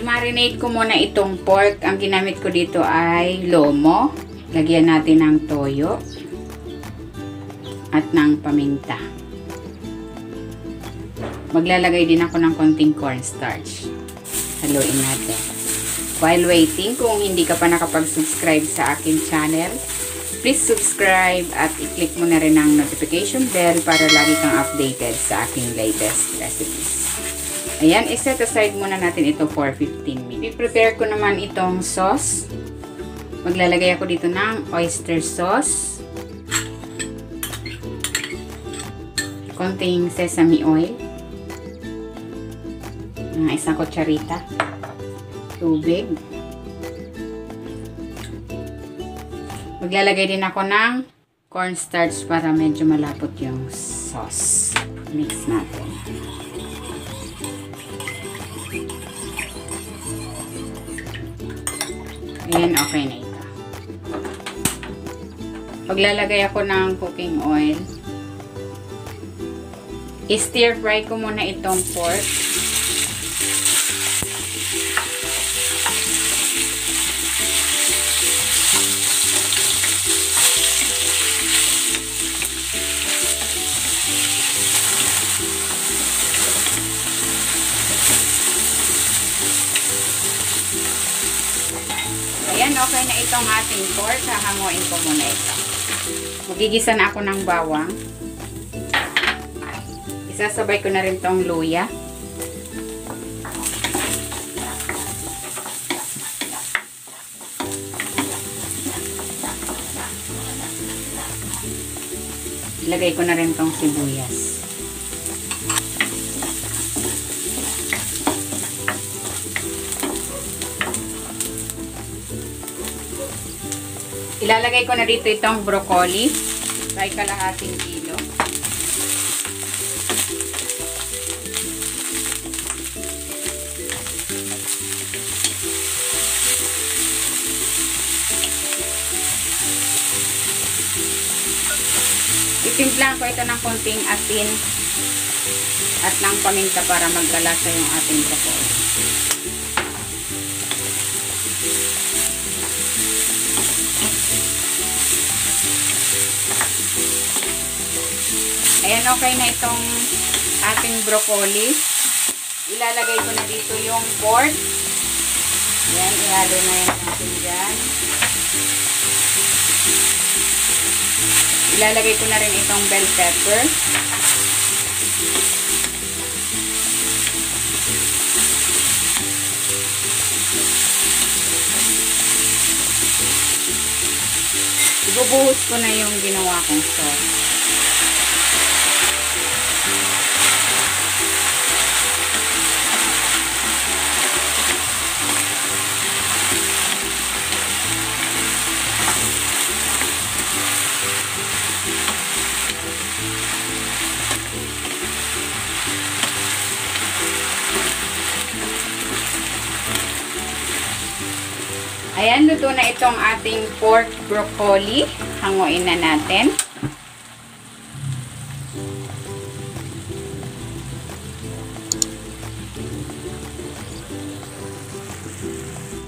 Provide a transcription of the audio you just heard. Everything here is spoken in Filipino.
I-marinate ko muna itong pork. Ang ginamit ko dito ay lomo. Lagyan natin ng toyo at ng paminta. Maglalagay din ako ng konting cornstarch. Haluin natin. While waiting, kung hindi ka pa nakapag-subscribe sa akin channel, please subscribe at i-click mo na rin ang notification bell para lagi kang updated sa aking latest recipes. Ayan, iset aside muna natin ito for 15 minutes. I-prepare ko naman itong sauce. Maglalagay ako dito ng oyster sauce, konting sesame oil, isang kutsarita, tubig. Maglalagay din ako ng cornstarch para medyo malapot yung sauce. Mix natin. Ayan, okay na ito. Paglalagay ako ng cooking oil, i-stir fry ko muna itong pork. Ayan, okay na itong ating pork. Hahanguin ko muna ito. Magigisa na ako ng bawang. Isasabay ko na rin itong luya. Ilagay ko na rin itong sibuyas. Ilalagay ko na dito itong broccoli. Try kalahating kilo. Itimplahan ko ito ng konting asin at ng paminta para magkalasa yung ating broccoli. Ayan, okay na itong ating broccoli. Ilalagay ko na dito yung pork. Ayan, ihalo na yan natin dyan. Ilalagay ko na rin itong bell pepper. Ibubuhos ko na yung ginawa kong sauce. Ayan, luto na itong ating pork broccoli. Hanguin na natin.